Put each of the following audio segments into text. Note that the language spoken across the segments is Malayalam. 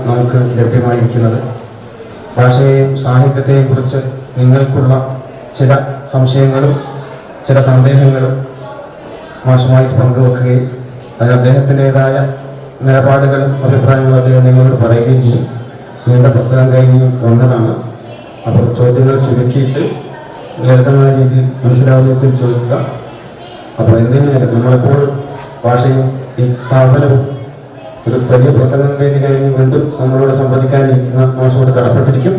നമുക്ക് ലഭ്യമായിരിക്കുന്നത്. ഭാഷയെയും സാഹിത്യത്തെയും കുറിച്ച് നിങ്ങൾക്കുള്ള ചില സംശയങ്ങളും ചില സന്ദേഹങ്ങളും മാഷുമായിട്ട് പങ്കുവെക്കുകയും അതിന് അദ്ദേഹത്തിൻ്റെതായ നിലപാടുകളും അഭിപ്രായങ്ങളും അദ്ദേഹം നിങ്ങളോട് പറയുകയും ചെയ്യും. നീണ്ട പ്രസംഗം കഴിഞ്ഞ് വന്നതാണ്. അപ്പോൾ ചോദ്യങ്ങൾ ചുരുക്കിയിട്ട് ലളിതമായ രീതിയിൽ മനസ്സിലാവുന്ന വിധത്തിൽ ചോദിക്കുക. അപ്പോൾ എന്തിനായാലും നമ്മളെപ്പോൾ ഭാഷയും ഈ സ്ഥാപനവും ഒരു വലിയ പ്രസംഗം വേദി കഴിഞ്ഞ് വീണ്ടും നമ്മളോട് സംവദിക്കാനിരിക്കുന്ന മാഷോട് കടപ്പെട്ടിരിക്കും.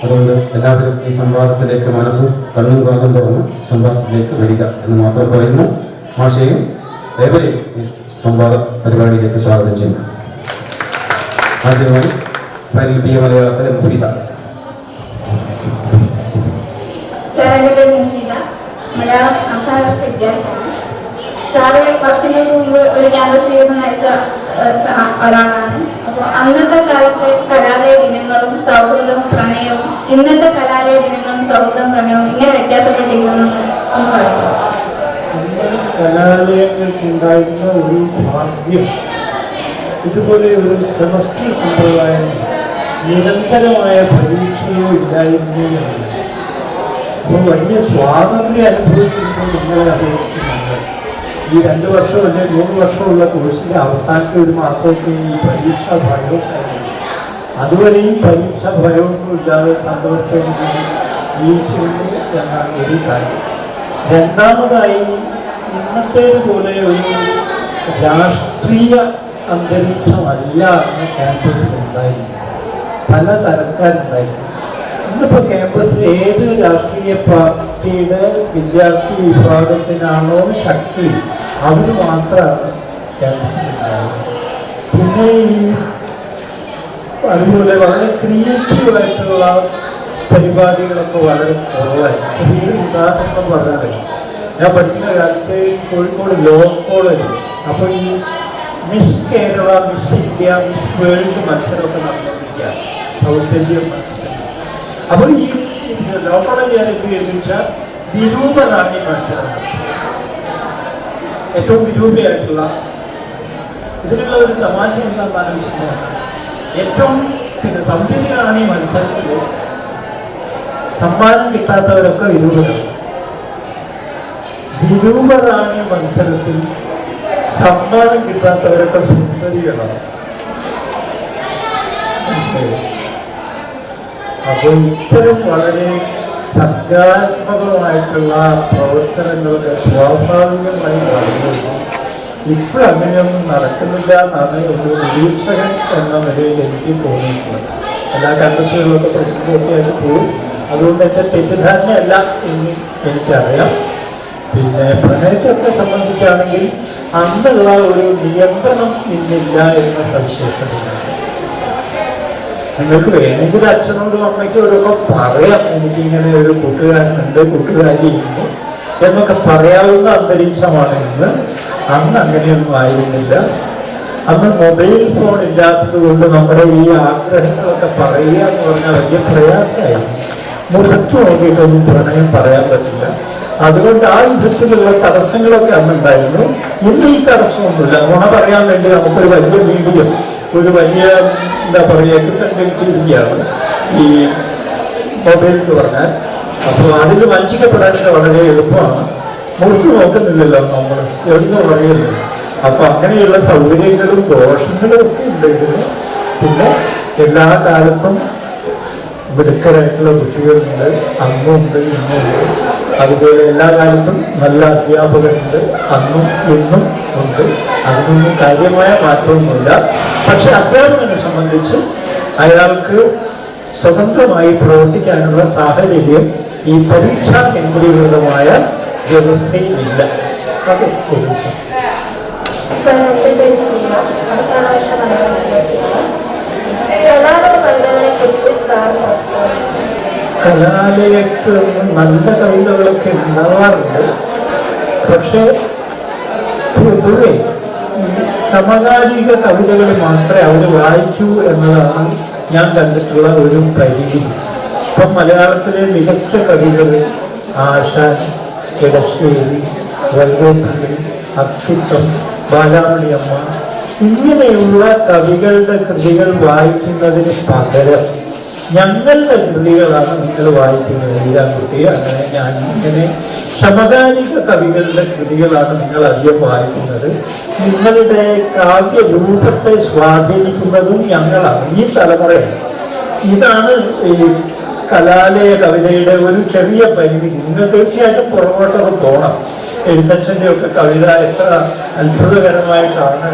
അതുകൊണ്ട് എല്ലാവരും ഈ സംവാദത്തിലേക്ക് മനസ്സും കണ്ണും കാതും തുറന്ന് സംവാദത്തിലേക്ക് വരിക എന്ന് മാത്രം പറയുന്നു. മാഷയും ഏവരെയും ഈ സംവാദ പരിപാടിയിലേക്ക് സ്വാഗതം ചെയ്യുന്നു. ആദ്യമായി ഫൈനൽ മലയാളത്തിലെ മുഫീദ. മലയാളം അവസാന വർഷ വിദ്യാർത്ഥിയാണ്. സാറ് വർഷങ്ങൾക്ക് മുമ്പ് ഒരു ക്യാമ്പസ് ജീവിതം നയിച്ച ഒരാളാണ്. അപ്പോൾ അന്നത്തെ കാലത്തെ കലാലയ ദിനങ്ങളും സൗഹൃദവും പ്രണയവും ഇന്നത്തെ കലാലയ ദിനങ്ങളും സൗഹൃദവും പ്രണയവും ഇങ്ങനെ വ്യത്യാസപ്പെട്ടിരിക്കുന്നു എന്ന് പറയുന്നു. കലാലയങ്ങൾക്കുണ്ടായിരുന്ന ഒരു ഭാഗ്യം ഇതുപോലെ ഒരു സെമസ്റ്റർ സമ്പ്രദായം നിരന്തരമായ പരീക്ഷയോ ഇല്ലായിരുന്നു എന്നാണ്. അപ്പോൾ വലിയ സ്വാതന്ത്ര്യം അനുഭവിച്ചിരുന്നത് നിങ്ങളെ അപേക്ഷിക്കുന്നുണ്ട്. ഈ 2 വർഷം അല്ലെങ്കിൽ 3 വർഷമുള്ള കോഴ്സിൻ്റെ അവസാനത്തെ ഒരു മാസമൊക്കെ ഈ പരീക്ഷാ ഭയവും അതുവരെയും പരീക്ഷാ ഭയമൊന്നും ഇല്ലാതെ സന്തോഷത്തോടെ ജീവിച്ചിരുന്നു എന്നാണ് ഒരു കാര്യം. രണ്ടാമതായി ഇന്നത്തേതുപോലെ ഒരു രാഷ്ട്രീയ അന്തരീക്ഷമല്ല അന്ന് ക്യാമ്പസിൽ ഉണ്ടായിരുന്നു. പല തരക്കാരുണ്ടായിരുന്നു. ഇന്നിപ്പോൾ ക്യാമ്പസിൽ ഏത് രാഷ്ട്രീയ പാർട്ടിയുടെ വിദ്യാർത്ഥി വിഭാഗത്തിനാണോ ശക്തി അവർ മാത്രമാണ് ക്യാമ്പസിലുണ്ടായത്. പിന്നെ ഈ അതുപോലെ വളരെ ക്രിയേറ്റീവായിട്ടുള്ള പരിപാടികളൊക്കെ വളരെ കുറവായി. ഒരു ഉദാഹരണം പറഞ്ഞാൽ ഞാൻ പഠിക്കുന്ന കാലത്ത് കോഴിക്കോട് ലോ കോളേജ് അപ്പോൾ ഈ Miss Kerala, Miss India, Miss World മത്സരമൊക്കെ നടന്നുകൊണ്ടിരിക്കുക, സൗത്ത് ഇന്ത്യൻ മത്സരം. അപ്പോൾ ഈ ലോ കോളേജ് എന്ത് ചോദിച്ചാൽ വിരൂപറാണി മത്സരം, ഏറ്റവും വിരൂപയായിട്ടുള്ള. ഇതിലുള്ള ഒരു തമാശ എന്താണെന്ന് ആലോചിച്ചിട്ടുണ്ടെങ്കിൽ ഏറ്റവും സൗന്ദര്യറാണി മത്സരത്തിൽ സമ്മാനം കിട്ടാത്തവരൊക്കെ വിരൂപരാണ്. വിരൂപറാണി മത്സരത്തിൽ സമ്മാനം കിട്ടാത്തവരൊക്കെ സുന്ദരികളാണ്. അപ്പോൾ ഇത്തരം വളരെ സർഗാത്മകമായിട്ടുള്ള പ്രവർത്തനങ്ങളുടെ സ്വാഭാവികമായി നടന്നു. ഇപ്പോഴങ്ങനെയൊന്നും നടക്കുന്നില്ല എന്നാണ് ഒരു നിരീക്ഷകൻ എന്ന നിലയിൽ എനിക്ക് തോന്നിയിട്ടുള്ളത്. എല്ലാ ക്യാമ്പസുകളിലൊക്കെ പ്രശ്നമൊക്കെയായിട്ട് പോകും. അതുകൊണ്ട് എൻ്റെ തെറ്റിദ്ധാരണയല്ല എന്ന് എനിക്കറിയാം. പിന്നെ പ്രണയത്തെയൊക്കെ സംബന്ധിച്ചാണെങ്കിൽ അന്നുള്ള ഒരു നിയന്ത്രണം ഇന്നില്ല എന്ന സവിശേഷതയാണ്. നിങ്ങൾക്ക് വേണമെങ്കിൽ അച്ഛനോടും അമ്മയ്ക്കോടൊക്കെ പറയാം, എനിക്കിങ്ങനെ ഒരു കൂട്ടുകാരനുണ്ട്, കൂട്ടുകാരിയുണ്ട് എന്നൊക്കെ പറയാവുന്ന അന്തരീക്ഷമാണ് ഇന്ന്. അന്ന് അങ്ങനെയൊന്നും ആയിരുന്നില്ല. അന്ന് മൊബൈൽ ഫോൺ ഇല്ലാത്തത് കൊണ്ട് നമ്മുടെ ഈ ആഗ്രഹങ്ങളൊക്കെ പറയുക എന്ന് പറഞ്ഞാൽ വലിയ പ്രയാസമായിരുന്നു. മുഖത്ത് നോക്കിയിട്ടൊന്നും പ്രണയം പറയാൻ പറ്റില്ല. അതുകൊണ്ട് ആ വിധത്തിലുള്ള തടസ്സങ്ങളൊക്കെ അന്നുണ്ടായിരുന്നു. ഇന്ന് ഈ തടസ്സമൊന്നുമില്ല. നുണ പറയാൻ വേണ്ടി നമുക്കൊരു വലിയ മീഡിയം, ഒരു വലിയ എന്താ പറയുക കണ്ടിരിക്കുകയാണ് ഈ മൊബൈൽ എന്ന് പറഞ്ഞാൽ. അപ്പോൾ അതിൽ വഞ്ചിക്കപ്പെടാനൊക്കെ വളരെ എളുപ്പമാണ്. മുറിച്ച് നോക്കുന്നില്ലല്ലോ നമ്മൾ, എന്ന് പറയുന്നു. അപ്പൊ അങ്ങനെയുള്ള സൗകര്യങ്ങളും ദോഷങ്ങളും ഒക്കെ ഉണ്ടെങ്കിലും പിന്നെ എല്ലാ കാലത്തും മിടുക്കരായിട്ടുള്ള കുട്ടികളുണ്ട്, അന്നുണ്ട് ഇന്നുണ്ട്. അതുപോലെ എല്ലാ കാലത്തും നല്ല അധ്യാപകരുണ്ട്, അന്നും ഇന്നും ഉണ്ട്. അതിനൊന്നും കാര്യമായ മാറ്റമൊന്നുമില്ല. പക്ഷെ അധ്യാപകനെ സംബന്ധിച്ച് അയാൾക്ക് സ്വതന്ത്രമായി പ്രവർത്തിക്കാനുള്ള സാഹചര്യം ഈ പരീക്ഷാ കേന്ദ്രീകൃതമായ വ്യവസ്ഥയിലില്ല. അത് കലാലയത്ത് നല്ല കവിതകളൊക്കെ ഉണ്ടാവാറുണ്ട്. പക്ഷെ പൊതുവെ സമകാലിക കവിതകൾ മാത്രമേ അവർ വായിക്കൂ എന്നതാണ് ഞാൻ കണ്ടിട്ടുള്ള ഒരു പരിധി. ഇപ്പം മലയാളത്തിലെ മികച്ച കവികൾ ആശാൻ, എടശ്ശേരി, വൈലോപ്പിള്ളി, അക്കിത്തം, ബാലാമണിയമ്മ, ഇങ്ങനെയുള്ള കവികളുടെ കൃതികൾ വായിക്കുന്നതിന് പകരം ഞങ്ങളുടെ കൃതികളാണ് നിങ്ങൾ വായിക്കുന്നത്. ഈരാൻകുട്ടി അങ്ങനെ ഞാൻ ഇങ്ങനെ സമകാലിക കവികളുടെ കൃതികളാണ് നിങ്ങൾ അധികം വായിക്കുന്നത്. നിങ്ങളുടെ കാവ്യരൂപത്തെ സ്വാധീനിക്കുന്നതും ഞങ്ങളാണ്, ഈ തലമുറയാണ്. ഇതാണ് ഈ കലാലയ കവിതയുടെ ഒരു ചെറിയ പരിധി. നിങ്ങൾ തീർച്ചയായിട്ടും പുറകോട്ടത് പോകണം. എഴുത്തച്ഛൻ്റെ ഒക്കെ കവിത എത്ര അത്ഭുതകരമായിട്ടാണ്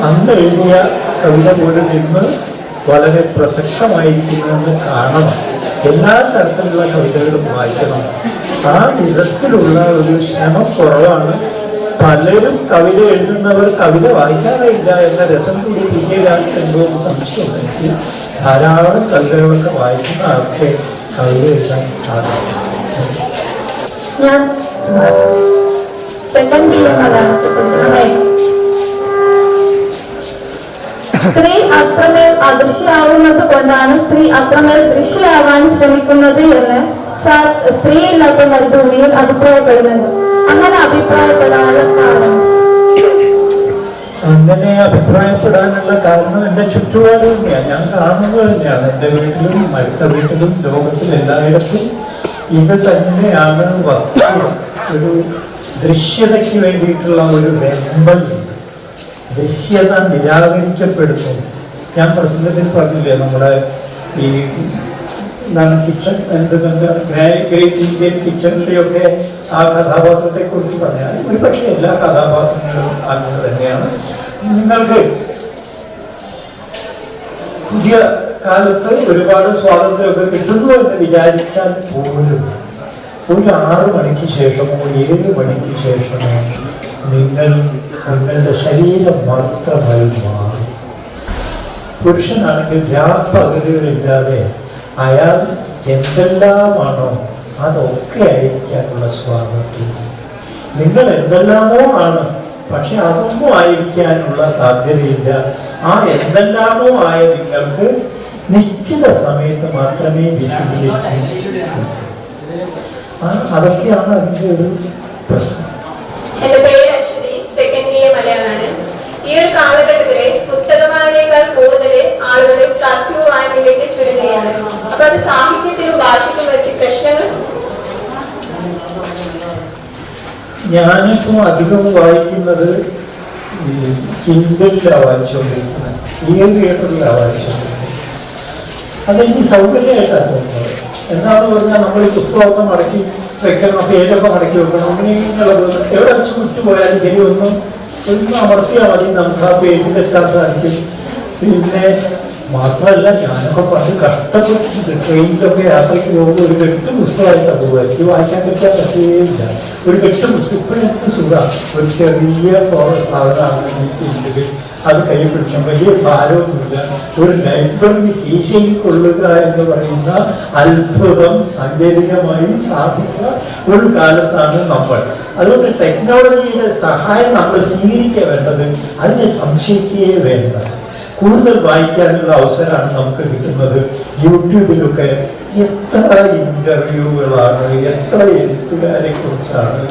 അന്ന് എഴുതിയ കവിത പോലും ഇന്ന് വളരെ പ്രസക്തമായിരിക്കുമെന്ന് കാണണം. എല്ലാ തരത്തിലുള്ള കവിതകളും വായിക്കണം. ആ വിധത്തിലുള്ള ഒരു ശ്രമം കുറവാണ്. പലരും കവിത എഴുതുന്നവർ കവിത വായിക്കാറില്ല എന്ന രസം കൂടി പിന്നീടാണ് എന്തോ സംശയമെങ്കിൽ ധാരാളം കവിതകളൊക്കെ വായിക്കുന്ന ആൾക്ക് കവിത എഴുതാൻ സാധിക്കും. ഞാൻ സെക്കൻഡ് ഇയർ സ്ത്രീ അത്രമേൽ അദൃശ്യമാവുന്നത് കൊണ്ടാണ് സ്ത്രീ അത്രമേൽ ദൃശ്യമാവാൻ ശ്രമിക്കുന്നത് എന്ന് സ്ത്രീ ഇല്ലാത്ത മരുഭൂമിയിൽ അഭിപ്രായപ്പെടുന്നുണ്ട്. അങ്ങനെ അഭിപ്രായപ്പെടാനുള്ള കാരണം? അങ്ങനെ അഭിപ്രായപ്പെടാനുള്ള കാരണം എൻ്റെ ചുറ്റുപാട് തന്നെയാണ്, ഞാൻ കാണുന്നത് തന്നെയാണ്. എൻ്റെ വീട്ടിലും അടുത്ത വീട്ടിലും ലോകത്തിൽ എല്ലായിടത്തും ഇത് തന്നെയാണ് വസ്തു. ഒരു ദൃശ്യതയ്ക്ക് വേണ്ടിയിട്ടുള്ള ഒരു വെമ്പലുണ്ട്. ദൃശ്യത നിരാകരിക്കപ്പെടുന്നു. ഞാൻ പ്രസംഗത്തിൽ പറഞ്ഞില്ലേ, നമ്മുടെ ഈ എന്താണ് കിച്ചൺ ഗ്രേറ്റ് ഇന്ത്യൻ കിച്ചണിലെയൊക്കെ ആ കഥാപാത്രത്തെ കുറിച്ച് പറഞ്ഞാൽ ഒരു പക്ഷേ എല്ലാ കഥാപാത്രങ്ങളും അങ്ങനെ തന്നെയാണ്. നിങ്ങൾക്ക് പുതിയ കാലത്ത് ഒരുപാട് സ്വാതന്ത്ര്യമൊക്കെ കിട്ടുന്നു എന്ന് വിചാരിച്ചാൽ പോലും ഒരു 6 മണിക്ക് ശേഷമോ 7 മണിക്ക് ശേഷമോ നിങ്ങളുടെ ശരീരം മാത്രമായി മാറും. പുരുഷനാണെങ്കിൽ രാപ്പകലുകളില്ലാതെ അയാൾ എന്തെല്ലാമാണോ അതൊക്കെ അയക്കാനുള്ള സ്വാതന്ത്ര്യം. നിങ്ങൾ എന്തെല്ലാമോ ആണ്, പക്ഷെ അതൊന്നും ആയിരിക്കാനുള്ള സാധ്യതയില്ല. ആ എന്തെല്ലാമോ ആയ നിങ്ങൾക്ക് നിശ്ചിത സമയത്ത് മാത്രമേ വിശദീകരിക്കൂ. അതൊക്കെയാണ് അതിൻ്റെ ഒരു പ്രശ്നം. എന്റെ പേര് അശ്വതി, സെക്കൻഡ് ഇയർ മലയാളമാണ്. ഈ ഒരു കാലഘട്ടത്തിലെ പുസ്തകവായനയേക്കാൾ കൂടുതൽ ആളുകളെ കർഫ്യൂ വായനയിലേക്ക് ചുരുങ്ങുകയാണ്. അപ്പൊ അത് സാഹിത്യത്തിനും ഭാഷയ്ക്കും പറ്റി പ്രശ്നങ്ങൾ. ഞാനിപ്പോൾ അധികം വായിക്കുന്നത് കിൻഡലിലാണ് വായിച്ചുകൊണ്ടിരിക്കുന്നത്, തിയേറ്ററിലാണ് വായിച്ചുകൊണ്ടിരിക്കുന്നത്. അതെനിക്ക് സൗകര്യമായിട്ടാണ് തോന്നുന്നത്. എന്താണെന്ന് പറഞ്ഞാൽ നമ്മൾ ഈ പുസ്തകമൊക്കെ മടക്കി വെക്കണം, പേജൊക്കെ മടക്കി വെക്കണം, അങ്ങനെയുള്ളത് എവിടെ വെച്ച് വിട്ടുപോയാലും ശരി ഒന്ന് അമർത്തിയാൽ മതി, നമുക്ക് ആ പേജിലെത്താൻ സാധിക്കും. പിന്നെ മാത്രമല്ല, ഞാനൊക്കെ പണ്ട് കഷ്ടപ്പെട്ടിട്ട് ട്രെയിനിലൊക്കെ യാത്രയ്ക്ക് പോകുമ്പോൾ ഒരു 8 പുസ്തകമായിട്ടാണ് പോകുക. എനിക്ക് വായിക്കാൻ പറ്റുകയില്ല. ഒരു 8 പുസ്തകം ഇപ്പോഴത്തെ സുഖം. ഒരു ചെറിയ സാധനമാണ് അത് കൈ പിടിച്ചാൽ വലിയ ഭാരമൊന്നുമില്ല. ഒരു ലൈബ്രറി കീശയിൽ കൊള്ളുക എന്ന് പറയുന്ന അത്ഭുതം സാങ്കേതികമായി സാധിച്ച ഒരു കാലത്താണ് നമ്മൾ. അതുകൊണ്ട് ടെക്നോളജിയുടെ സഹായം നമ്മൾ സ്വീകരിക്കുക വേണ്ടത്, അതിനെ സംശയിക്കുകയേ വേണ്ട. കൂടുതൽ വായിക്കാനുള്ള അവസരമാണ് നമുക്ക് കിട്ടുന്നത്. യൂട്യൂബിലൊക്കെ എത്ര ഇന്റർവ്യൂകളാണ്, എത്ര എഴുത്തുകാരെ കുറിച്ചാണ്.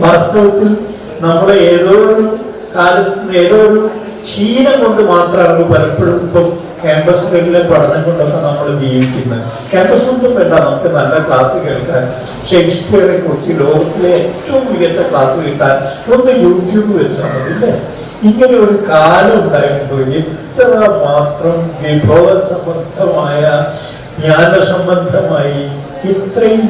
വാസ്തവത്തിൽ നമ്മളെ ഏതോ ഒരു കാലത്ത് ഏതോ ഒരു ശീലം കൊണ്ട് മാത്രമാണ് പലപ്പോഴും ഇപ്പം ക്യാമ്പസുകളിലെ പഠനം കൊണ്ടൊക്കെ നമ്മൾ ജീവിക്കുന്നത്. ക്യാമ്പസ് ഒന്നും വേണ്ട, നമുക്ക് നല്ല ക്ലാസ് കേൾക്കാൻ, ഷേക്സ്പിയറെ കുറിച്ച് ലോകത്തിലെ ഏറ്റവും മികച്ച ക്ലാസ് കിട്ടാൻ ഒന്ന് യൂട്യൂബ് വെച്ചാൽ മതി അല്ലേ? ഇങ്ങനെ ഒരു കാലം ഉണ്ടായിട്ടുണ്ടോ? എത്ര മാത്രം വിഭവസമർത്ഥമായ ജ്ഞാനസംബന്ധമായി ഇത്രയും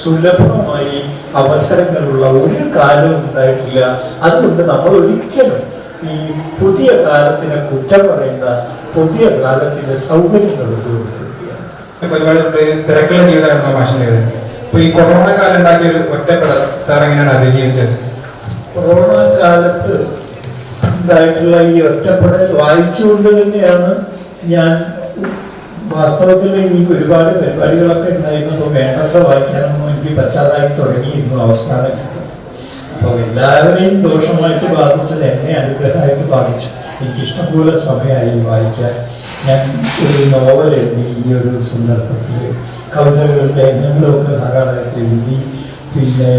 സുലഭമായി അവസരങ്ങളുള്ള ഒരു കാലം ഉണ്ടായിട്ടില്ല. അതുകൊണ്ട് നമ്മൾ ഒരിക്കലും ഈ പുതിയ കാലത്തിനെ കുറ്റം പറയേണ്ട, പുതിയ കാലത്തിന്റെ സൗകര്യങ്ങൾ ഉപയോഗിക്കുക. ഒരുപാട് തിരക്കുള്ള ജീവിതമായിരുന്നു മാഷിൻ്റെത്. ഇപ്പൊ ഈ കൊറോണ കാലം ഉണ്ടാക്കിയ ഒരു ഒറ്റപ്പെടൽ സാർ എങ്ങനെയാണ് അതിജീവിച്ചത്? കൊറോണ കാലത്ത് ഉണ്ടായിട്ടുള്ള ഈ ഒറ്റപ്പെടൽ വായിച്ചുകൊണ്ട് തന്നെയാണ് ഞാൻ വാസ്തവത്തിൽ ഈ ഒരുപാട് പരിപാടികളൊക്കെ ഉണ്ടായിരുന്നപ്പോൾ വേണ്ടത്ര വായിക്കാനൊന്നും എനിക്ക് പറ്റാതായി തുടങ്ങിയിരുന്നു അവസാനം. അപ്പോൾ എല്ലാവരെയും ദോഷമായിട്ട് ബാധിച്ചത് എന്നെ അനുഗ്രഹമായിട്ട് ബാധിച്ചു. എനിക്കിഷ്ടംപോലെ സമയമായി വായിക്കാൻ. ഞാൻ ഒരു നോവൽ എഴുതി ഈ ഒരു സന്ദർഭത്തിൽ, കവിതകളും ലേഖനങ്ങളൊക്കെ ധാരാളമായിട്ട് എഴുതി. പിന്നെ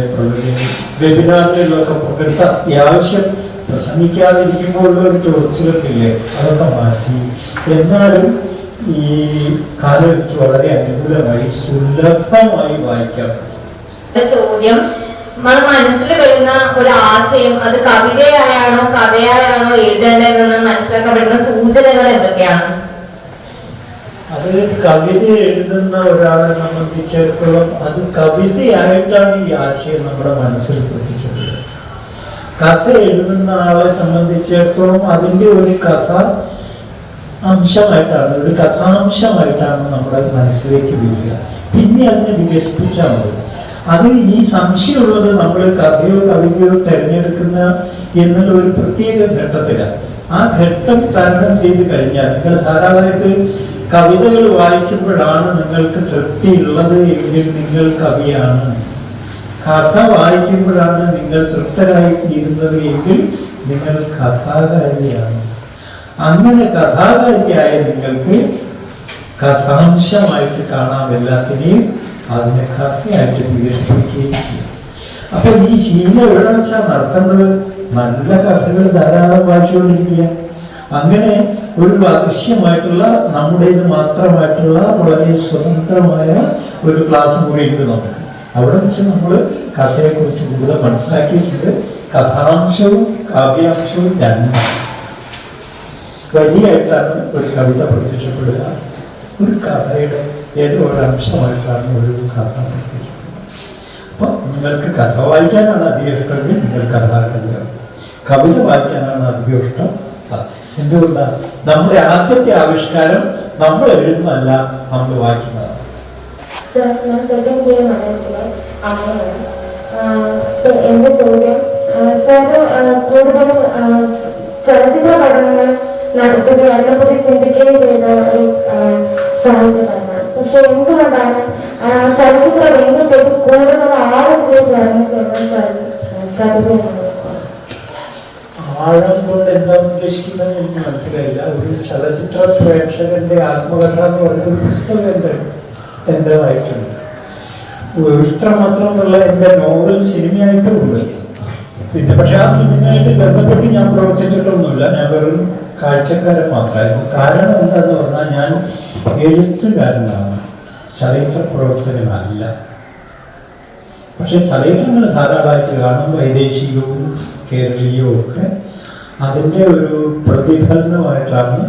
വെബിനാറുകളിലൊക്കെ പങ്കെടുത്ത അത്യാവശ്യം പ്രസംഗിക്കാതിരിക്കുമ്പോഴുള്ള ഒരു ചോദിച്ചിലൊക്കില്ലേ, അതൊക്കെ മാറ്റി. എന്നാലും ഈ കാലഘട്ടത്തിൽ വളരെ അനുകൂലമായി സുലഭമായി വായിക്കാൻ ചോദ്യം മനസ്സിൽ വരുന്ന ഒരു ആശയം അത് കവിതയായാണോ കഥയായാണോ എഴുതേണ്ടതെന്ന് മനസ്സിലാക്കാൻ പറ്റുന്ന സൂചനകൾ എന്തൊക്കെയാണ്? അത് കവിത എഴുതുന്ന ഒരാളെ സംബന്ധിച്ചിടത്തോളം അത് കവിതയായിട്ടാണ് ഈ ആശയം നമ്മുടെ മനസ്സിൽ പ്രതിച്ചത്. കഥ എഴുതുന്ന ആളെ സംബന്ധിച്ചിടത്തോളം അതിൻ്റെ ഒരു ഒരു കഥാംശമായിട്ടാണ് നമ്മുടെ മനസ്സിലേക്ക് വരിക. പിന്നെ അതിനെ വികസിപ്പിച്ചാൽ മതി. അത് ഈ സംശയമുള്ളത് നമ്മൾ കഥയോ കവിതയോ തിരഞ്ഞെടുക്കുന്ന എന്നുള്ള ഒരു പ്രത്യേക ഘട്ടത്തിലാണ്. ആ ഘട്ടം തരണം ചെയ്ത് കഴിഞ്ഞാൽ നിങ്ങൾ ധാരാളമായിട്ട് കവിതകൾ വായിക്കുമ്പോഴാണ് നിങ്ങൾക്ക് തൃപ്തിയുള്ളത് എങ്കിൽ നിങ്ങൾ കവിയാണ്. കഥ വായിക്കുമ്പോഴാണ് നിങ്ങൾ തൃപ്തരായി തീരുന്നത് എങ്കിൽ നിങ്ങൾ കഥാകാരിയാണ്. അങ്ങനെ കഥാകാരിയായ നിങ്ങൾക്ക് കഥാംശമായിട്ട് കാണാം എല്ലാത്തിനെയും, അതിനെ കഥയായിട്ട് വികസിപ്പിക്കുകയും ചെയ്യും. അപ്പൊ ഈ ശീലം എവിടെ വെച്ചാൽ നടത്തേണ്ടത്? നല്ല കഥകൾ ധാരാളം വായിച്ചുകൊണ്ടിരിക്കുക. അങ്ങനെ ഒരു അദൃശ്യമായിട്ടുള്ള നമ്മുടേത് മാത്രമായിട്ടുള്ള വളരെ സ്വതന്ത്രമായ ഒരു ക്ലാസ് മുറിയുണ്ട് നമുക്ക്. അവിടെ വെച്ച് നമ്മൾ കഥയെക്കുറിച്ച് കൂടുതൽ മനസ്സിലാക്കിയിട്ടുണ്ട്. കഥാംശവും കാവ്യാംശവും രണ്ടും വരിയായിട്ടാണ് ഒരു കവിത പ്രത്യക്ഷപ്പെടുക. ഒരു കഥയുടെ ഏതോ ഒരു അംശമായിട്ടാണ് ഒരു കഥ പ്രത്യക്ഷപ്പെടുക. അപ്പം നിങ്ങൾക്ക് കഥ വായിക്കാനാണ് അധികം ഇഷ്ടമെങ്കിൽ നിങ്ങൾ കഥാകാരിയാവും. കവിത വായിക്കാനാണ് അധികം ഇഷ്ടം. എന്തുകൊണ്ടാണ്? നമ്മുടെ ആദ്യത്തെ ആവിഷ്കാരം നമ്മൾ എഴുതുന്നതല്ല, നമ്മൾ വായിക്കുന്നതാണ്. എന്റെ ചോദ്യം സാറ് കൂടുതൽ ചലച്ചിത്ര പഠനങ്ങൾ നടത്തുകയും അതിനെപ്പറ്റി ചിന്തിക്കുകയും ചെയ്യുന്ന ഒരു സാഹിത്യകാരനാണ്. പക്ഷെ എന്തുകൊണ്ടാണ് ചലച്ചിത്ര രംഗത്തേക്ക് കൂടുതൽ ആഴത്തിലേക്ക് ഇറങ്ങി ചെല്ലാൻ സാധിക്കുന്നത്? ആഴം കൊണ്ട് എന്താ ഉദ്ദേശിക്കുന്നത് എനിക്ക് മനസ്സിലായില്ല. ഒരു ചലച്ചിത്ര പ്രേക്ഷകന്റെ ആത്മകഥ എന്ന് പറയുന്ന ഒരു പുസ്തകം എൻ്റെ വായിട്ടുണ്ട്. ഇത്രമാത്രമുള്ള എൻ്റെ നോവൽ സിനിമയായിട്ടും ഉണ്ട്. പിന്നെ പക്ഷെ ആ സിനിമയായിട്ട് ബന്ധപ്പെട്ട് ഞാൻ പ്രവർത്തിച്ചിട്ടൊന്നുമില്ല. ഞാൻ വെറും കാഴ്ചക്കാരൻ മാത്രമായിരുന്നു. കാരണം എന്താന്ന് പറഞ്ഞാൽ ഞാൻ എഴുത്തുകാരനാണ്, ചലച്ചിത്ര പ്രവർത്തകനല്ല. പക്ഷെ ചലച്ചിത്രങ്ങൾ ധാരാളമായിട്ട് കാണും, വൈദേശികവും കേരളീയവും ഒക്കെ. അതിൻ്റെ ഒരു പ്രതിഫലനമായിട്ടാണ്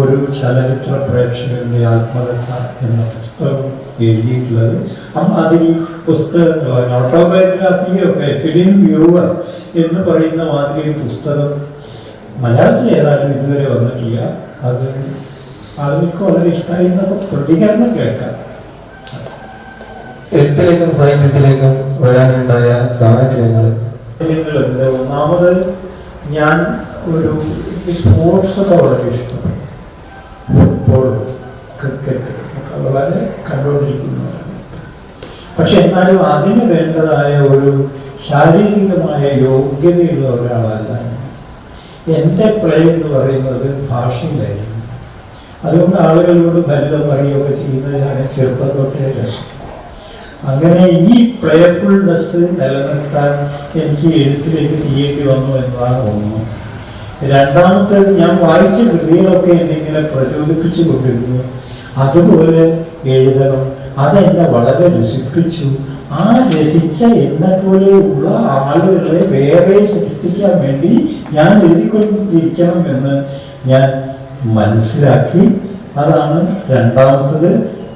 ഒരു ചലച്ചിത്ര പ്രേക്ഷകന്റെ ആത്മകഥ എന്ന പുസ്തകം എഴുതിയിട്ടുള്ളത്. അതിൽ ഈ പുസ്തകങ്ങൾ ഓട്ടോബയോഗ്രാഫിയൊക്കെ ഫിലിം വ്യൂവർ എന്ന് പറയുന്ന മാതിരി പുസ്തകം മലയാളത്തിൽ ഏതായാലും ഇതുവരെ വന്നിട്ടില്ല. അത് ആളുകൾക്ക് വളരെ ഇഷ്ടമായി എന്നൊക്കെ പ്രതികരണം കേൾക്കാം. എഴുത്തിലേക്കും സാഹിത്യത്തിലേക്കും വരാനുണ്ടായ സാഹചര്യങ്ങൾ എന്ത്? ഒന്നാമത് ഞാൻ ഒരു സ്പോർട്സൊക്കെ വളരെ ഇഷ്ടം, ഫുട്ബോൾ, ക്രിക്കറ്റ് ഒക്കെ വളരെ കണ്ടുകൊണ്ടിരിക്കുന്നതാണ്. പക്ഷെ എന്നാലും അതിന് വേണ്ടതായ ഒരു ശാരീരികമായ യോഗ്യതയുള്ള ഒരാളല്ല. എൻ്റെ പ്ലേ എന്ന് പറയുന്നത് ഭാഷയിലായിരുന്നു. അതുകൊണ്ട് ആളുകളോട് ബലം പറയുകയൊക്കെ ചെയ്യുന്നത് ഞാൻ ചെറുപ്പം തൊട്ടേ രസം. അങ്ങനെ ഈ പ്ലേഫുൾനെസ് നിലനിർത്താൻ എനിക്ക് എഴുത്തിലേക്ക് തിരിയേണ്ടി വന്നു എന്നതാണ് ഒന്ന്. രണ്ടാമത്തേത്, ഞാൻ വായിച്ച കൃതികളൊക്കെ എന്നെ പ്രചോദിപ്പിച്ചു കൊണ്ടിരുന്നു. അതുപോലെ എഴുതണം, അതെന്നെ വളരെ രസിപ്പിച്ചു. ആ രസിച്ച എന്നെ പോലെയുള്ള ആളുകളെ വേറെ സൃഷ്ടിക്കാൻ വേണ്ടി ഞാൻ എഴുതിക്കൊണ്ടിരിക്കണം എന്ന് ഞാൻ മനസ്സിലാക്കി. അതാണ് രണ്ടാമത്തത്.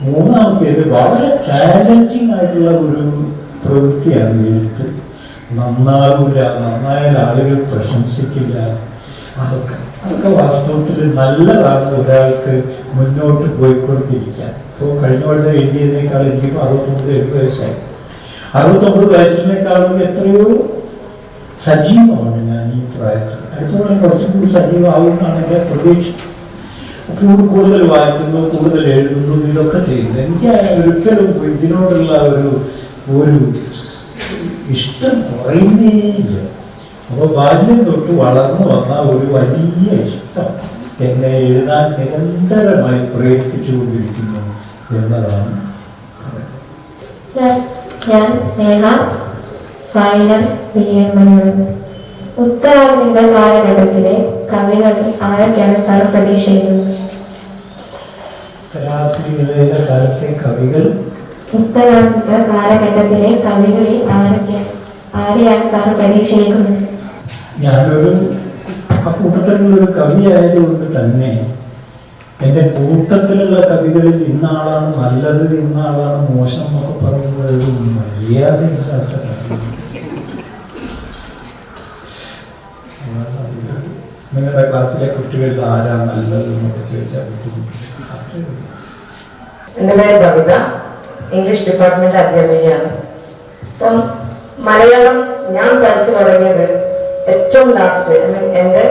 മൂന്നാമത്തേത്, വളരെ ചാലഞ്ചിങ് ആയിട്ടുള്ള ഒരു പ്രവൃത്തിയാണ് എഴുത്ത്. നന്നാവില്ല, നന്നായാൽ ആളുകൾ പ്രശംസിക്കില്ല. അതൊക്കെ വാസ്തവത്തിൽ നല്ലതാണ് ഒരാൾക്ക് മുന്നോട്ട് പോയിക്കൊണ്ടിരിക്കാൻ. ഇപ്പോൾ കഴിഞ്ഞ കൊല്ലം എഴുതിയതിനേക്കാൾ എനിക്ക് 69 വയസ്സായി. 69 വയസ്സിനേക്കാളും എത്രയോ സജീവമാണ് ഞാൻ ഈ പ്രായത്തിൽ. അടുത്തോളം കുറച്ചും കൂടി സജീവമാവുമെന്നാണ് എൻ്റെ പ്രതീക്ഷ. കൂടുതൽ വായിക്കുന്നു, കൂടുതൽ എഴുതുന്നു, ഇതൊക്കെ ചെയ്യുന്നു. എനിക്ക് ഒരിക്കലും ഇതിനോടുള്ള ഒരു ഇഷ്ടം കുറയുന്നേയില്ല. അപ്പോൾ ബാല്യം തൊട്ട് വളർന്നു വന്ന ഒരു വലിയ ഇഷ്ടം എന്നെ എഴുതാൻ നിരന്തരമായി പ്രേരിപ്പിച്ചുകൊണ്ടിരിക്കുന്നു എന്നതാണ്. സർ, ഞാൻ സ്നേഹ, ഫൈനൽ BA മലയാളം. ഉത്തരാധുനിക കാലഘട്ടത്തിലെ കവികൾ ആരൊക്കെയാണ് സാർ പ്രതീക്ഷിക്കുന്നത്? ഉത്തരാധുനിക കാലത്തെ കവികൾ ഉത്തരാധുനിക കാലഘട്ടത്തിലെ കവികളിൽ ആരെയാണ് സാർ പ്രതീക്ഷിക്കുന്നത്? ഞാനൊരു കൂട്ടത്തിലുള്ളൊരു കവിയായതുകൊണ്ട് തന്നെ എൻ്റെ കൂട്ടത്തിലുള്ള കവികളിൽ ഇന്നാളാണ് നല്ലത്, ഇന്നാളാണ് മോശം എന്നൊക്കെ പറയുന്നത് മര്യാദയില്ലാത്ത നിങ്ങളുടെ ക്ലാസ്സിലെ കുട്ടികളിൽ ആരാ നല്ലത് എന്നൊക്കെ ചോദിച്ചാൽ എൻ്റെ പേര് കവിത, ഇംഗ്ലീഷ് ഡിപ്പാർട്ട്മെന്റ് അധ്യാപികയാണ്. അപ്പം മലയാളം ഞാൻ പഠിച്ചു തുടങ്ങിയത് ഏറ്റവും ലാസ്റ്റ് എൻ്റെ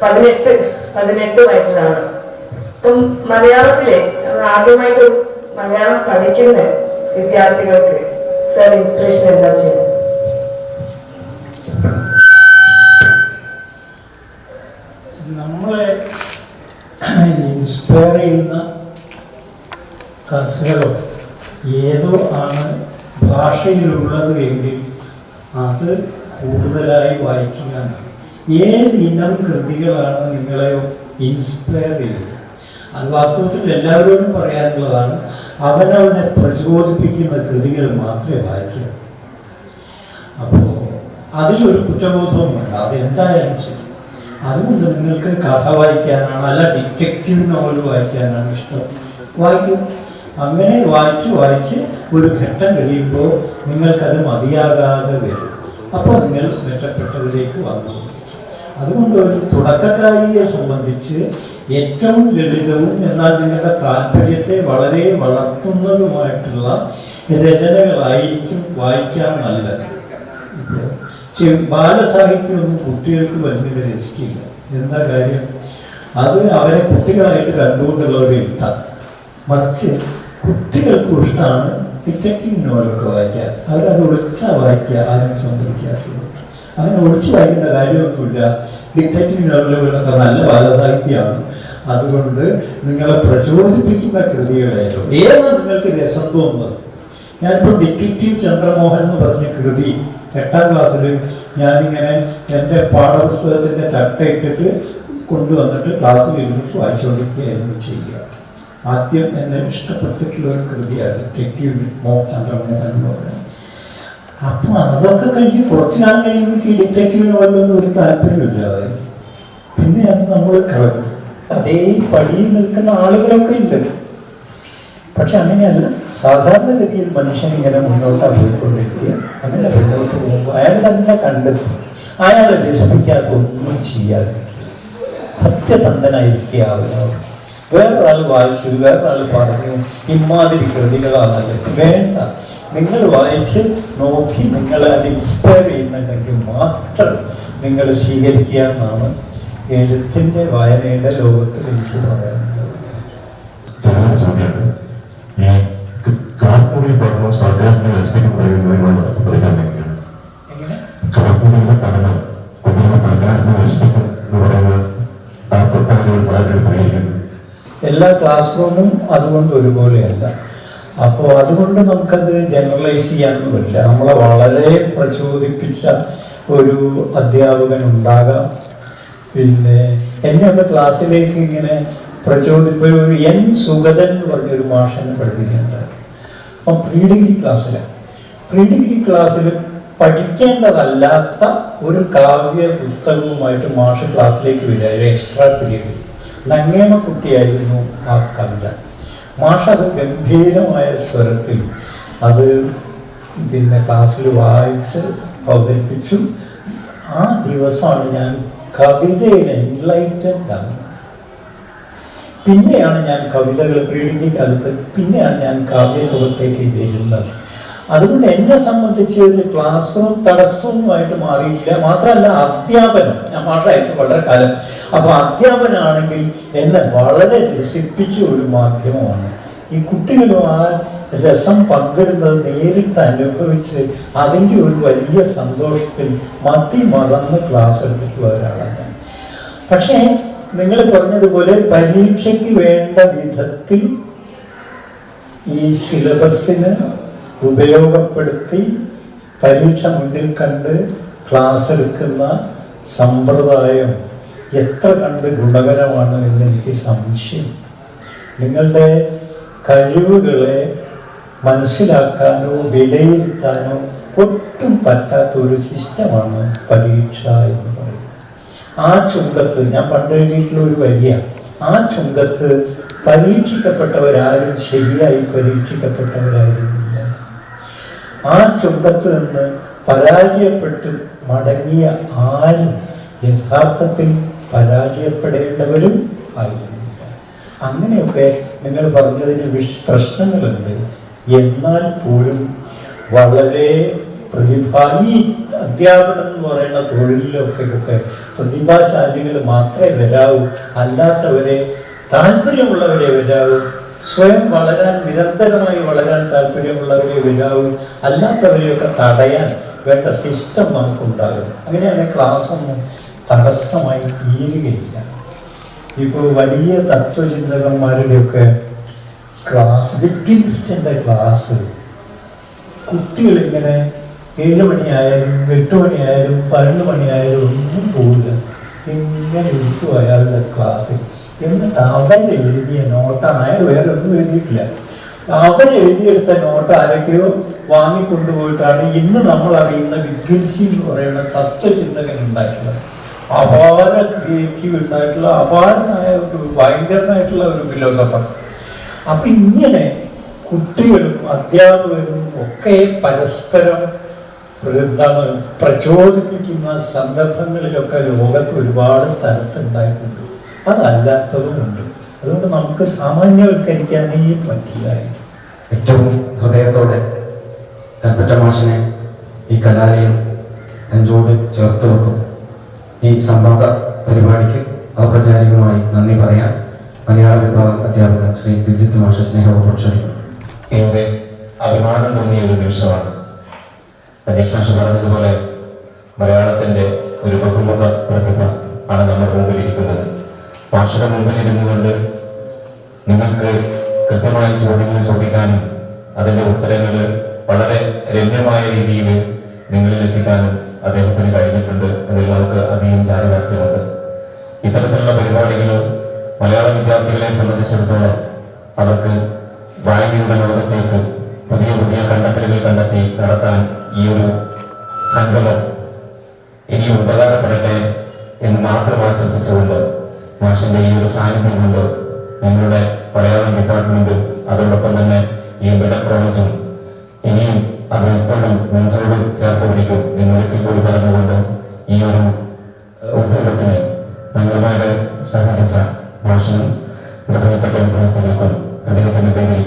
18 വയസ്സിലാണ്. അപ്പം മലയാളത്തിലെ ആദ്യമായിട്ട് മലയാളം പഠിക്കുന്ന വിദ്യാർത്ഥികൾക്ക് സാർ ഇൻസ്പിറേഷൻ എന്താ ചെയ്യുന്നത്? നമ്മളെ ഇൻസ്പയർ ചെയ്യുന്ന കഥകളോ ഏതോ ആണ് ഭാഷയിലുള്ളത് എങ്കിൽ അത് കൂടുതലായി വായിക്കുക. ഏത് ഇനം കൃതികളാണ് നിങ്ങളെ ഇൻസ്പയർ ചെയ്യുന്നത്? അത് വാസ്തവത്തിൽ എല്ലാവരോടും പറയാനുള്ളതാണ്. അവനവനെ പ്രചോദിപ്പിക്കുന്ന കൃതികൾ മാത്രമേ വായിക്കൂ. അപ്പോൾ അതിലൊരു കുറ്റബോധവും വേണ്ട, അതെന്തായാലും ശരി. അതുകൊണ്ട് നിങ്ങൾക്ക് കഥ വായിക്കാനാണ്, അല്ല ഡിറ്റക്റ്റീവ് നോവൽ വായിക്കാനാണ് ഇഷ്ടം, വായിക്കും. അങ്ങനെ വായിച്ച് ഒരു ഘട്ടം കഴിയുമ്പോൾ നിങ്ങൾക്കത് മതിയാകാതെ വരും. അപ്പോൾ നിങ്ങൾ മെച്ചപ്പെട്ടതിലേക്ക് വന്നു. അതുകൊണ്ട് ഒരു തുടക്കക്കാരിയെ സംബന്ധിച്ച് ഏറ്റവും ലളിതവും എന്നാൽ നിങ്ങളുടെ താല്പര്യത്തെ വളരെ വളർത്തുന്നതുമായിട്ടുള്ള രചനകളായിരിക്കും വായിക്കാൻ നല്ലത്. ബാലസാഹിത്യമൊന്നും കുട്ടികൾക്ക് വലിയ രസിക്കില്ല. എന്താ കാര്യം? അത് അവരെ കുട്ടികളായിട്ട് കണ്ടുകൊണ്ടുള്ള ഒരു എഴുത്താണ്. മറിച്ച് കുട്ടികൾക്കും ഇഷ്ടമാണ് ഡിറ്റക്റ്റീവ് നോവലൊക്കെ വായിക്കാൻ. അവരത് ഒളിച്ചാ വായിക്കുക, ആരും സംഭവിക്കാത്തതുകൊണ്ട്. അങ്ങനെ ഒളിച്ചു വായിക്കേണ്ട കാര്യമൊന്നുമില്ല. ഡിറ്റക്റ്റീവ് നോവലുകളൊക്കെ നല്ല ബാലസാഹിത്യമാണ്. അതുകൊണ്ട് നിങ്ങളെ പ്രചോദിപ്പിക്കുന്ന കൃതികളായാലും ഏതാണ് നിങ്ങൾക്ക് രസം തോന്നുന്നത്. ഞാനിപ്പോൾ ഡിറ്റക്റ്റീവ് ചന്ദ്രമോഹൻ എന്ന് പറഞ്ഞ കൃതി 8ാം ക്ലാസ്സിൽ ഞാനിങ്ങനെ എൻ്റെ പാഠപുസ്തകത്തിൻ്റെ ചട്ടയിട്ടിട്ട് കൊണ്ടുവന്നിട്ട് ക്ലാസ്സിൽ ഇരുന്നിട്ട് വായിച്ചുകൊണ്ടിരിക്കുകയായിരുന്നു ചെയ്യുക. ആദ്യം എന്നെ ഇഷ്ടപ്പെട്ടിട്ടുള്ള ഒരു കൃതിയാണ് ഡിറ്റക്റ്റീവ് ചന്ദ്രമോഹൻ എന്ന് പറയുന്നത്. അപ്പോൾ അതൊക്കെ കഴിഞ്ഞ് കുറച്ച് കാലം കഴിയുമ്പോൾ ഈ ഡിറ്റക്റ്റീവ് നോവലൊന്നും ഒരു താല്പര്യമില്ലാതെ പിന്നെ അത് നമ്മൾ കളഞ്ഞു. അതേ പടിയിൽ നിൽക്കുന്ന ആളുകളൊക്കെ ഉണ്ട്. പക്ഷെ അങ്ങനെയല്ല. സാധാരണഗതിയിൽ മനുഷ്യൻ ഇങ്ങനെ മുന്നോട്ടാണ് പോയിക്കൊണ്ടിരിക്കുക. അങ്ങനെ മുന്നോട്ട് പോകുമ്പോൾ അയാൾ തന്നെ കണ്ടെത്തും. അയാളെ രസിപ്പിക്കാത്ത ഒന്നും ചെയ്യാതെ സത്യസന്ധനായിരിക്കുക. അവനോട് വേറൊരാൾ വായിച്ചു, വേറൊരാൾ പറഞ്ഞു ഇമാതിരി കൃതികളാണല്ലോ, വേണ്ട. നിങ്ങൾ വായിച്ച് നോക്കി നിങ്ങളെ അത് ഇൻസ്പയർ ചെയ്യുന്നുണ്ടെങ്കിൽ മാത്രം നിങ്ങൾ സ്വീകരിക്കുക എന്നാണ് എഴുത്തിൻ്റെ വായനയുടെ ലോകത്തിൽ എനിക്ക് പറയാനുള്ളത്. ക്ലാസ് മുറിയിൽ പഠനം സർക്കാരിനെ നശിപ്പിക്കപ്പെടുന്നതിനോട് പ്രതികരണമാണ്. ക്ലാസ് മുറിയിലെ പഠനം കുട്ടികളെ സർക്കാരിനെ നശിപ്പിക്കും എന്ന് പറയുന്ന ആ പ്രസ്ഥാനങ്ങൾ സാധ്യത പരിഹരിക്കുന്നു. എല്ലാ ക്ലാസ് റൂമും അതുകൊണ്ട് ഒരുപോലെയല്ല. അപ്പോൾ അതുകൊണ്ട് നമുക്കത് ജനറലൈസ് ചെയ്യാനൊന്നും പറ്റില്ല. നമ്മളെ വളരെ പ്രചോദിപ്പിച്ച ഒരു അധ്യാപകൻ ഉണ്ടാകാം. പിന്നെ എന്നെയൊക്കെ ക്ലാസ്സിലേക്ക് ഇങ്ങനെ പ്രചോദിപ്പിച്ച ഒരു എൻ സുഗതൻ എന്ന് പറഞ്ഞൊരു മാഷനെ പഠിപ്പിക്കുന്നുണ്ടായിരുന്നു. അപ്പം പ്രീ ഡിഗ്രി ക്ലാസ്സിൽ പഠിക്കേണ്ടതല്ലാത്ത ഒരു കാവ്യ പുസ്തകവുമായിട്ട് മാഷ് ക്ലാസ്സിലേക്ക് വരിക, ഒരു എക്സ്ട്രാ പീരീഡ്. നങ്ങേമ കുട്ടിയായിരുന്നു ആ കവിത. മാഷ് അത് ഗംഭീരമായ സ്വരത്തിൽ അത് പിന്നെ ക്ലാസ്സിൽ വായിച്ച് അവതരിപ്പിച്ചു. ആ ദിവസമാണ് ഞാൻ കവിതയിൽ എൻലൈറ്റഡ് ആണ്. പിന്നെയാണ് ഞാൻ കവിതകൾ പ്രീഡിഗ്രി കാലത്ത് പിന്നെയാണ് ഞാൻ കാവ്യലോകത്തേക്ക് വരുന്നത്. അതുകൊണ്ട് എന്നെ സംബന്ധിച്ച് ക്ലാസ് റൂം തടസ്സവുമായിട്ട് മാറിയില്ല. മാത്രമല്ല അധ്യാപനം, ഞാൻ മാഷായിരുന്നു വളരെ കാലം. അപ്പോൾ അധ്യാപനാണെങ്കിൽ എന്നെ വളരെ രസിപ്പിച്ച ഒരു മാധ്യമമാണ്. ഈ കുട്ടികളും ആ രസം പങ്കിടുന്നത് നേരിട്ട് അനുഭവിച്ച് അതിൻ്റെ ഒരു വലിയ സന്തോഷത്തിൽ മറന്ന് ക്ലാസ് എടുത്തിട്ടുള്ള ഒരാളാണ് ഞാൻ. പക്ഷേ നിങ്ങൾ പറഞ്ഞതുപോലെ പരീക്ഷയ്ക്ക് വേണ്ട വിധത്തിൽ ഈ സിലബസിന് ഉപയോഗപ്പെടുത്തി പരീക്ഷ മുന്നിൽ കണ്ട് ക്ലാസ് എടുക്കുന്ന സമ്പ്രദായം എത്ര കണ്ട് ഗുണകരമാണ് എന്ന് എനിക്ക് സംശയം. നിങ്ങളുടെ കഴിവുകളെ മനസ്സിലാക്കാനോ വിലയിരുത്താനോ ഒട്ടും പറ്റാത്ത ഒരു സിസ്റ്റമാണ് പരീക്ഷ എന്ന് പറയുന്നത്. ആ ചുങ്കത്ത് ഞാൻ പണ്ട് എഴുതിയിട്ടുള്ള ഒരു വരിയ, ആ ചുങ്കത്ത് പരീക്ഷിക്കപ്പെട്ടവരാരും ശരിയായി പരീക്ഷിക്കപ്പെട്ടവരായിരുന്നില്ല. ആ ചുങ്കത്ത് നിന്ന് പരാജയപ്പെട്ട് മടങ്ങിയ ആരും യഥാർത്ഥത്തിൽ പരാജയപ്പെടേണ്ടവരും ആയിരുന്നില്ല. അങ്ങനെയൊക്കെ നിങ്ങൾ പറഞ്ഞതിന് പ്രശ്നങ്ങളുണ്ട്. എന്നാൽ പോലും വളരെ ഈ അധ്യാപനം എന്ന് പറയുന്ന തൊഴിലിലൊക്കെ പ്രതിഭാശാലികൾ മാത്രമേ വരാവൂ, അല്ലാത്തവരെ താല്പര്യമുള്ളവരെ വരാവൂ, സ്വയം വളരാൻ നിരന്തരമായി വളരാൻ താല്പര്യമുള്ളവരെ വരാവൂ, അല്ലാത്തവരെയൊക്കെ തടയാൻ വേണ്ട സിസ്റ്റം നമുക്കുണ്ടാകും. അങ്ങനെയാണ് ക്ലാസ്സൊന്നും തടസ്സമായി തീരുകയില്ല. ഇപ്പോൾ വലിയ തത്വചിന്തകന്മാരുടെയൊക്കെ ക്ലാസ്, വിറ്റ്ഗൻസ്റ്റൻ്റെ ക്ലാസ് കുട്ടികളിങ്ങനെ 7 മണിയായാലും 8 മണിയായാലും 12 മണിയായാലും ഒന്നും പോകില്ല. ഇങ്ങനെ ഇരിക്കും അയാളുടെ ക്ലാസ്സിൽ. എന്നിട്ട് അവരെഴുതിയ നോട്ട്, അയാൾ വേറെ ഒന്നും എഴുതിയിട്ടില്ല, അവരെഴുതിയെടുത്ത നോട്ട് ആരൊക്കെയോ വാങ്ങിക്കൊണ്ടുപോയിട്ടാണ് ഇന്ന് നമ്മൾ അറിയുന്ന വിറ്റ്ഗൻസി എന്ന് പറയുന്ന തത്വചിന്തകൻ ഉണ്ടായിട്ടുള്ളത്. അപാര ക്രിയേറ്റീവ് ഉണ്ടായിട്ടുള്ള അപാരനായ ഒരു ഭയങ്കരനായിട്ടുള്ള ഒരു ഫിലോസഫർ. അപ്പൊ ഇങ്ങനെ കുട്ടികളും അധ്യാപകരും ഒക്കെ പരസ്പരം പ്രചോദിപ്പിക്കുന്ന സന്ദർഭങ്ങളിലൊക്കെ ലോകത്ത് ഒരുപാട് സ്ഥലത്തുണ്ടായിട്ടുണ്ട്. അതല്ലാത്തതുമുണ്ട്. അതുകൊണ്ട് നമുക്ക് സാമാന്യവൽക്കരിക്കാനേ പറ്റില്ലായിരുന്നു. ഏറ്റവും ഹൃദയത്തോടെ കൽപ്പറ്റ മാഷിനെ ഈ കലാലയം നെഞ്ചോട് ചേർത്ത് വെക്കും. ഈ സംവാദ പരിപാടിക്ക് ഔപചാരികമായി നന്ദി പറയാൻ മലയാള വിഭാഗം അധ്യാപകൻ ശ്രീ ദിജിത്ത് മാഷ് സ്നേഹപൂർവ്വം ക്ഷണിക്കുന്നു. ഏറെ അഭിമാനം തോന്നിയ ഒരു നിമിഷമാണ്. അജീഷ് മാഷ് പറഞ്ഞതുപോലെ മലയാളത്തിന്റെ ഒരു ബഹുമുഖ പ്രതിഭ ആണ് നമ്മുടെ മുമ്പിലിരിക്കുന്നത്. മാഷയുടെ മുമ്പിൽ ഇരുന്നുകൊണ്ട് നിങ്ങൾക്ക് കൃത്യമായ ചോദ്യങ്ങൾ ചോദിക്കാനും അതിന്റെ ഉത്തരങ്ങൾ വളരെ രമ്യമായ രീതിയിൽ നിങ്ങളിൽ എത്തിക്കാനും അദ്ദേഹത്തിന് കഴിഞ്ഞിട്ടുണ്ട്. അതിൽ നമുക്ക് അധികം ചാരിതാർത്ഥ്യമുണ്ട്. ഇത്തരത്തിലുള്ള പരിപാടികൾ മലയാള വിദ്യാർത്ഥികളെ സംബന്ധിച്ചിടത്തോളം അവർക്ക് വായനയുടെ ലോകത്തേക്ക് പുതിയ പുതിയ കണ്ടെത്തലുകൾ കണ്ടെത്തി നടത്താൻ ഈ ഒരു സംഗമം ഇനിയും ഉപകാരപ്പെടട്ടെ എന്ന് മാത്രം ആശംസിച്ചുകൊണ്ട് മാഷിന്റെ ഈ ഒരു സാന്നിധ്യം കൊണ്ട് ഞങ്ങളുടെ മലയാളം ഡിപ്പാർട്ട്മെന്റും അതോടൊപ്പം തന്നെ ഈ മിഡൽ കോളേജും ഇനിയും അത് എപ്പോഴും നെഞ്ചോട് ചേർത്ത് പിടിക്കും എന്നൊരിക്കൽ കൂടി പറഞ്ഞുകൊണ്ട് ഈ ഒരു ഉദ്യോഗത്തിന് ഞങ്ങളുമായി സഹകരിച്ച മാഷിനും പ്രധാനപ്പെട്ട വിദ്യാർത്ഥികൾക്കും അദ്ദേഹത്തിന്റെ പേരിൽ